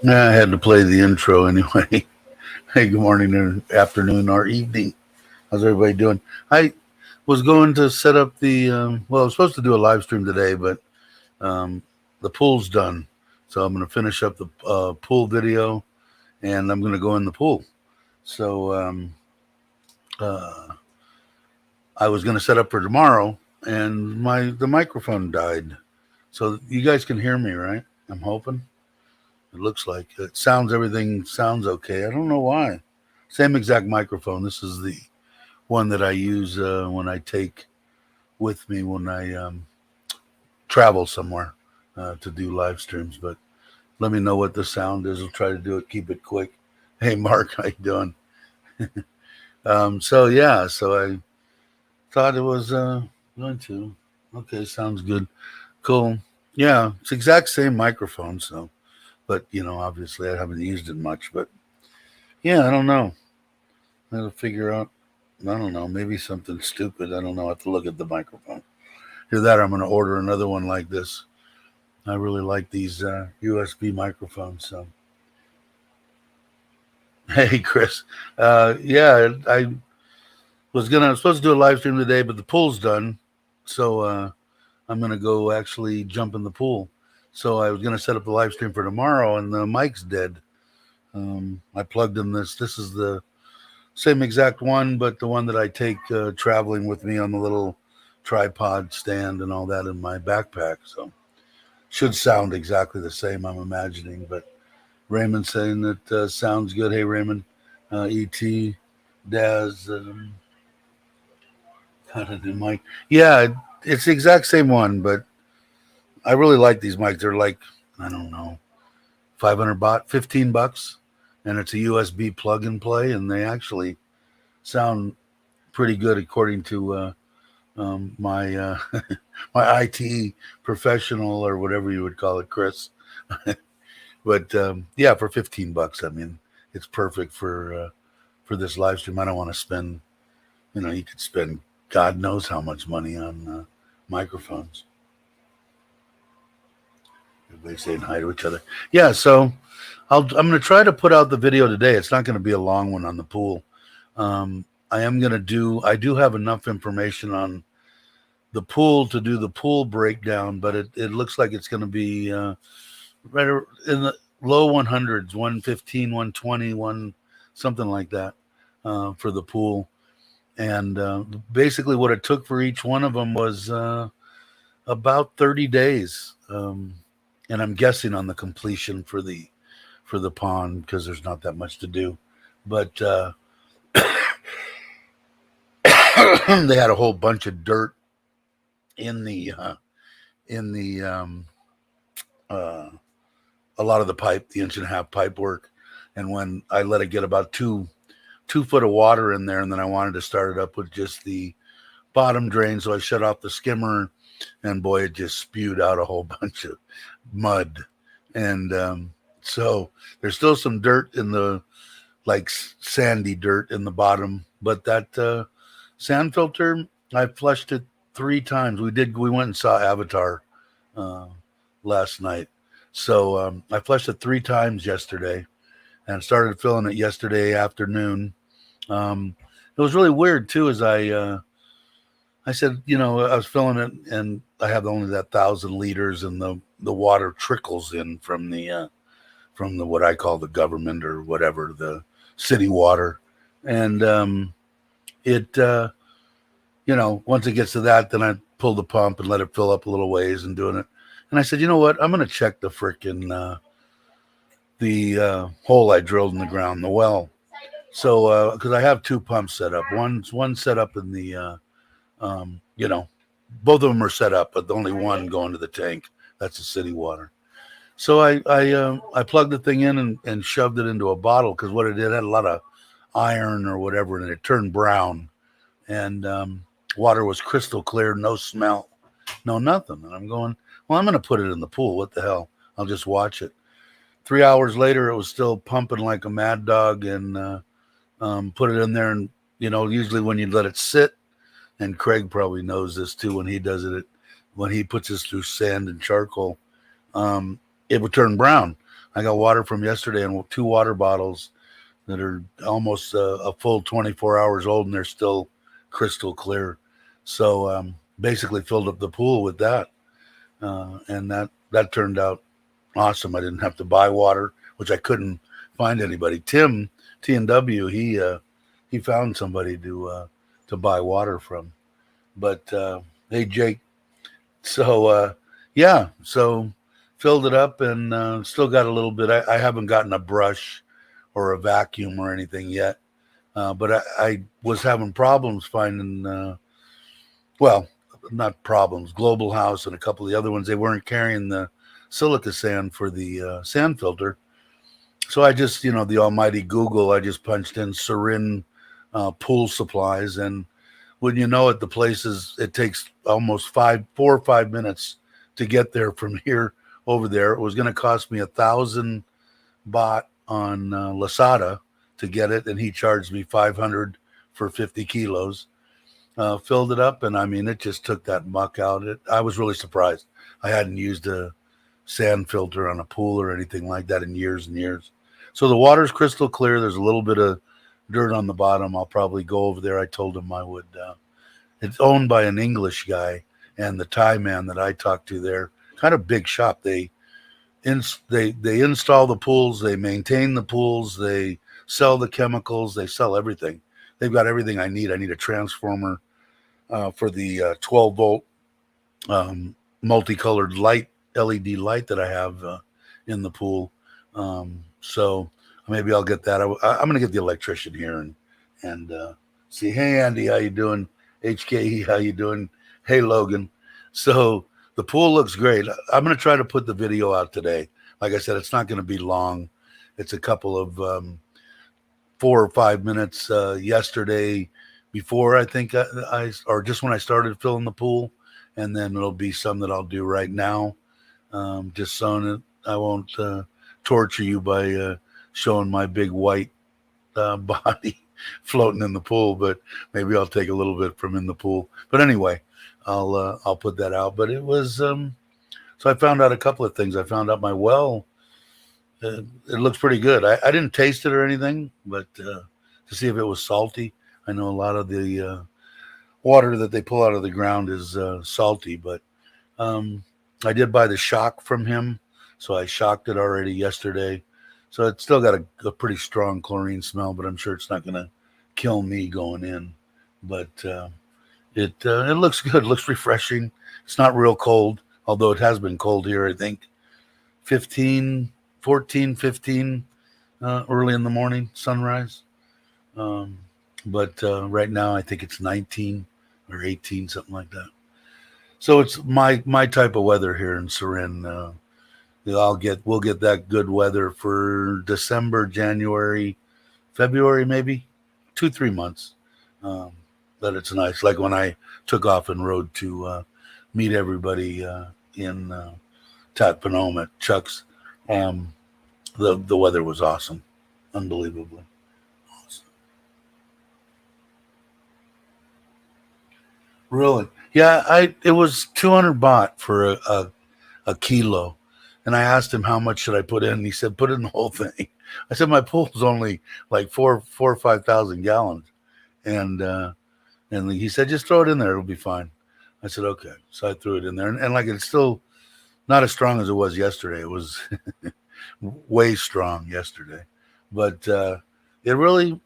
I had to play the intro anyway. Hey, good morning or afternoon or evening. How's everybody doing? I was going to set up I was supposed to do a live stream today, but um, the pool's done. So I'm going to finish up the pool video and I'm going to go in the pool. So uh, I was going to set up for tomorrow and the microphone died. So you guys can hear me, right? I'm hoping. It looks like everything sounds okay. I don't know why. Same exact microphone. This is the one that I use when I take with me when I travel somewhere to do live streams. But let me know what the sound is. I'll try to do it. Keep it quick. Hey, Mark, how you doing? So I thought it was going to. Okay, sounds good. Cool. Yeah, it's exact same microphone. So, but obviously I haven't used it much. But yeah, I don't know. I gotta figure out. I don't know. Maybe something stupid. I don't know. I have to look at the microphone. Hear that? I'm going to order another one like this. I really like these USB microphones. So, hey, Chris. Yeah, I was supposed to do a live stream today, but the pool's done. So I'm going to go actually jump in the pool. So I was going to set up the live stream for tomorrow, and the mic's dead. I plugged in this. This is the same exact one, but the one that I take traveling with me on the little tripod stand and all that in my backpack. So should sound exactly the same, I'm imagining. But Raymond saying that sounds good. Hey, Raymond, E.T., Daz, got a new mic. Yeah, it's the exact same one, but I really like these mics. They're like, I don't know, 500 baht, 15 bucks, and it's a USB plug and play, and they actually sound pretty good according to my my IT professional or whatever you would call it, Chris. But yeah, for 15 bucks, I mean, it's perfect for this live stream. I don't want to spend, you could spend God knows how much money on microphones. Everybody saying hi to each other. Yeah, so I'm going to try to put out the video today. It's not going to be a long one on the pool. I do have enough information on the pool to do the pool breakdown, but it looks like it's going to be right in the low 100s, 115, 120, something like that for the pool. And basically, what it took for each one of them was about 30 days. And I'm guessing on the completion for the pond because there's not that much to do. But they had a whole bunch of dirt in the uh, a lot of the pipe, the inch and a half pipe work. And when I let it get about 2 foot of water in there, and then I wanted to start it up with just the bottom drain, so I shut off the skimmer, and boy, it just spewed out a whole bunch of mud. And so there's still some dirt in the like sandy dirt in the bottom, but that sand filter, I flushed it 3 times. We went and saw Avatar uh, last night. So I flushed it 3 times yesterday and started filling it yesterday afternoon. It was really weird too, as I said, I was filling it, and I have only that 1,000 liters, and the water trickles in from the what I call the government or whatever, the city water, and it once it gets to that, then I pull the pump and let it fill up a little ways and doing it. And I said, you know what? I'm going to check the frickin' the hole I drilled in the ground, the well. So because I have 2 pumps set up, one set up in the um, you know, both of them are set up, but only one going to the tank. That's the city water. So I plugged the thing in and shoved it into a bottle because what it did had a lot of iron or whatever, and it turned brown. And water was crystal clear, no smell, no nothing. And I'm going, well, I'm going to put it in the pool. What the hell? I'll just watch it. 3 hours later, it was still pumping like a mad dog, and put it in there. And usually when you let it sit, and Craig probably knows this too when he does it, when he puts this through sand and charcoal, it would turn brown. I got water from yesterday and 2 water bottles that are almost a full 24 hours old, and they're still crystal clear. So basically filled up the pool with that, and that turned out awesome. I didn't have to buy water, which I couldn't find anybody. Tim T&W, he found somebody to buy water from. But hey, Jake. So yeah, so filled it up and still got a little bit. I haven't gotten a brush or a vacuum or anything yet, but I was having problems finding. Well, not problems. Global House and a couple of the other ones, they weren't carrying the silica sand for the sand filter. So I just, the almighty Google, I just punched in Sarin pool supplies, and when you know it, the places, it takes almost 4 or 5 minutes to get there from here over there. It was going to cost me 1,000 baht on Lasada to get it, and he charged me 500 for 50 kilos. Filled it up, and I mean, it just took that muck out. I was really surprised. I hadn't used a sand filter on a pool or anything like that in years and years. So the water's crystal clear. There's a little bit of dirt on the bottom. I'll probably go over there. I told him I would. It's owned by an English guy, and the Thai man that I talked to there, kind of big shop. They install the pools, they maintain the pools, they sell the chemicals, they sell everything. They've got everything I need. I need a transformer for the 12 volt multicolored light, LED light that I have in the pool. So maybe I'll get that. I'm going to get the electrician here and see. Hey, Andy, how you doing? HKE, how you doing? Hey, Logan. So the pool looks great. I'm going to try to put the video out today. Like I said, it's not going to be long. It's a couple of 4 or 5 minutes yesterday before I think or just when I started filling the pool, and then it'll be some that I'll do right now, just so that I won't torture you by showing my big white body floating in the pool. But maybe I'll take a little bit from in the pool. But anyway, I'll put that out. But it was so I found out a couple of things. I found out my well. It looks pretty good. I didn't taste it or anything, but to see if it was salty. I know a lot of the water that they pull out of the ground is salty, but I did buy the shock from him, so I shocked it already yesterday. So it's still got a pretty strong chlorine smell, but I'm sure it's not going to kill me going in. But it looks good. It looks refreshing. It's not real cold, although it has been cold here, I think 14, 15 early in the morning, sunrise. But right now I think it's 19 or 18, something like that. So it's my type of weather here in Sarin. We'll get that good weather for December, January, February, maybe 2-3 months. But it's nice. Like when I took off and rode to meet everybody in Tat Phnom at Chuck's, the weather was awesome, unbelievably awesome. Really? Yeah, it was 200 baht for a kilo. And I asked him how much should I put in, and he said, put in the whole thing. I said, my pool's only like 4 or 5,000 gallons. And he said, just throw it in there. It'll be fine. I said, okay. So I threw it in there. And like, it's still not as strong as it was yesterday. It was way strong yesterday. But it really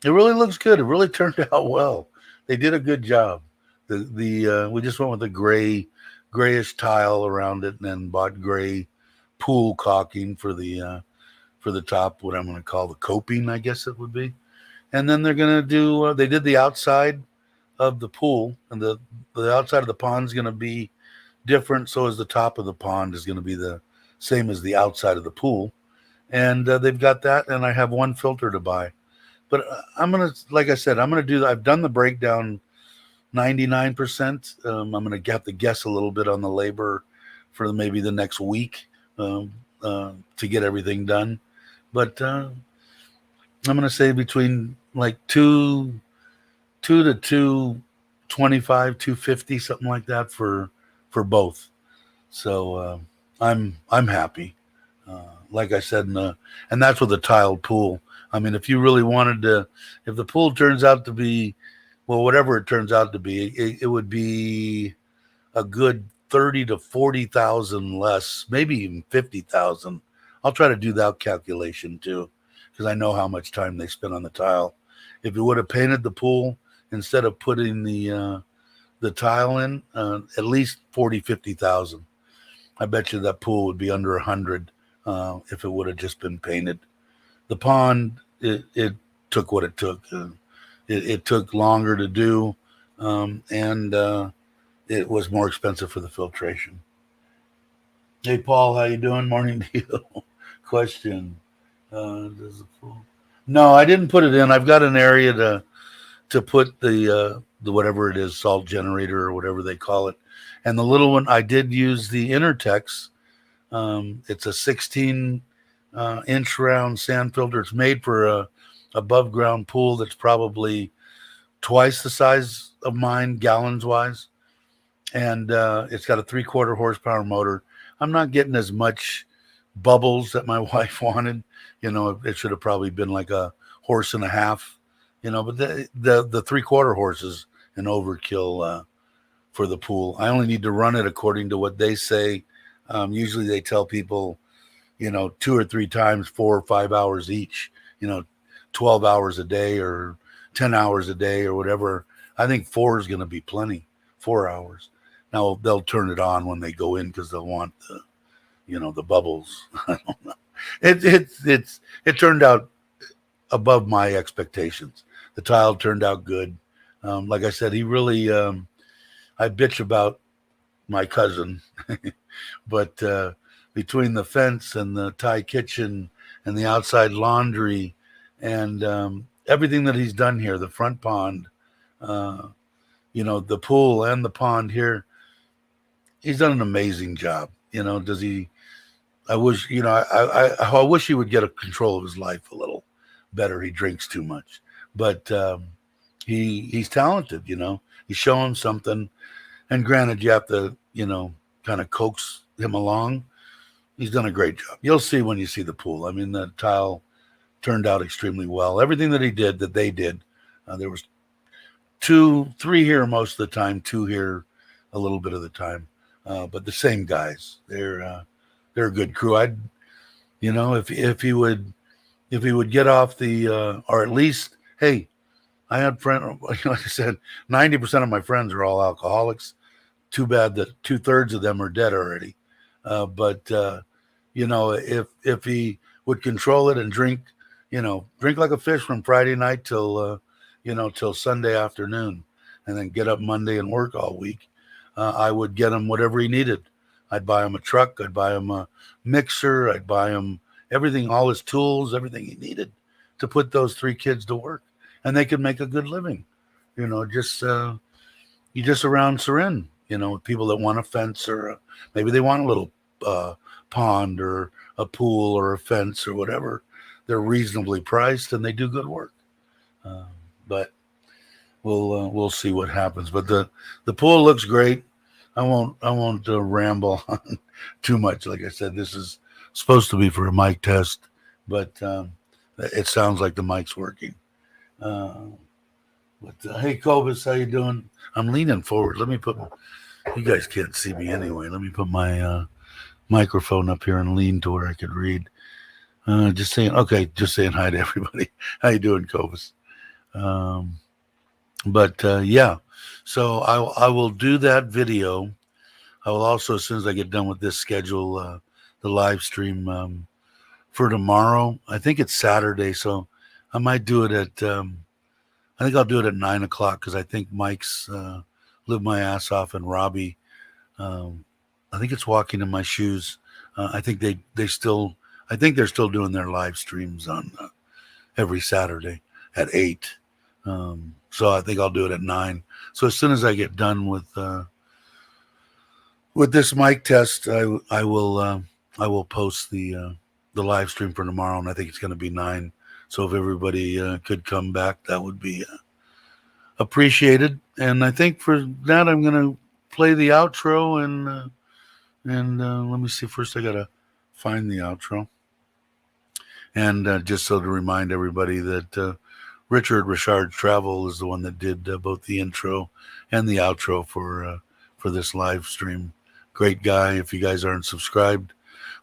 looks good. It really turned out well. They did a good job. We just went with the grayish tile around it, and then bought gray pool caulking for the top, what I'm going to call the coping, I guess it would be. And then they're going to do. They did the outside of the pool, and the outside of the pond is going to be different. So as the top of the pond is going to be the same as the outside of the pool, and they've got that. And I have one filter to buy, but like I said, I'm gonna do. I've done the breakdown 99%. I'm gonna have to guess a little bit on the labor for maybe the next week to get everything done, but I'm gonna say between like 2 to 225, 250, something like that for both. So I'm happy. like I said, and that's with a tiled pool. I mean, if you really wanted to, if the pool turns out to be, well, whatever it turns out to be, it would be a good 30 to 40,000 less, maybe even 50,000. I'll try to do that calculation too, because I know how much time they spent on the tile. If you would have painted the pool instead of putting the tile in, at least 40, 50,000. I bet you that pool would be under 100 if it would have just been painted. The pond, it took what it took. It took longer to do, and it was more expensive for the filtration. Hey, Paul, how you doing? Morning to you. Question: does the pool? No, I didn't put it in. I've got an area to put the whatever it is, salt generator or whatever they call it, and the little one I did use the Intertex. It's a 16 inch round sand filter. It's made for a above ground pool that's probably twice the size of mine, gallons wise, and it's got a 3/4 horsepower motor. I'm not getting as much bubbles that my wife wanted. You know, it should have probably been like a horse and a half. You know, but the 3/4 horse is an overkill for the pool. I only need to run it according to what they say. Usually they tell people, you know, 2 or 3 times, 4 or 5 hours each, you know, 12 hours a day or 10 hours a day or whatever. I think 4 is going to be plenty, 4 hours. Now they'll turn it on when they go in because they'll want the, you know, the bubbles. I don't know. It turned out above my expectations. The tile turned out good. Like I said, he really, I bitch about my cousin, but between the fence and the Thai kitchen and the outside laundry and everything that he's done here, the front pond, you know, the pool and the pond here, he's done an amazing job. You know, does he? I wish, you know, I wish he would get a control of his life a little better. He drinks too much, but he's talented. You know, you show him something, and granted, you have to, you know, kind of coax him along. He's done a great job. You'll see when you see the pool. I mean, the tile turned out extremely well. Everything that he did, that they did, there was 2, 3 here most of the time, 2 here a little bit of the time, but the same guys. They're a good crew. I'd, you know, if he would get off the or at least, hey, I had friend, like I said, 90% of my friends are all alcoholics. Too bad that 2/3 of them are dead already. But you know, if he would control it and drink, you know, drink like a fish from Friday night till you know, till Sunday afternoon, and then get up Monday and work all week, I would get him whatever he needed. I'd buy him a truck. I'd buy him a mixer. I'd buy him everything, all his tools, everything he needed to put those 3 kids to work, and they could make a good living. You know, just you just around Surin, you know, people that want a fence or maybe they want a little pond or a pool or a fence or whatever. They're reasonably priced and they do good work. But we'll see what happens. But the pool looks great. I won't ramble on too much. Like I said, this is supposed to be for a mic test, but it sounds like the mic's working. Hey, Cobus, how you doing? I'm leaning forward. Let me put. You guys can't see me anyway. Let me put my microphone up here and lean to where I could read. Just saying. Okay, just saying hi to everybody. How you doing, Cobus? But yeah. So I will do that video. I will also, as soon as I get done with this, schedule the live stream for tomorrow. I think it's Saturday, so I might do it at. I think I'll do it at 9 o'clock because I think Mike's lived my ass off, and Robbie. I think it's walking in my shoes. I think they still. I think they're still doing their live streams on every Saturday at 8. So I think I'll do it at 9. So as soon as I get done with this mic test, I will post the live stream for tomorrow, and I think it's going to be 9. So if everybody could come back, that would be appreciated. And I think for that, I'm going to play the outro and let me see. First, I got to find the outro. And just so to remind everybody that Richard Travel is the one that did both the intro and the outro for this live stream. Great guy. If you guys aren't subscribed,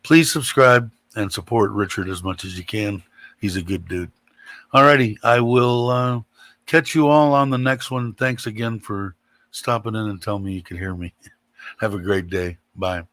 please subscribe and support Richard as much as you can. He's a good dude. Alrighty, I will catch you all on the next one. Thanks again for stopping in and telling me you could hear me. Have a great day. Bye.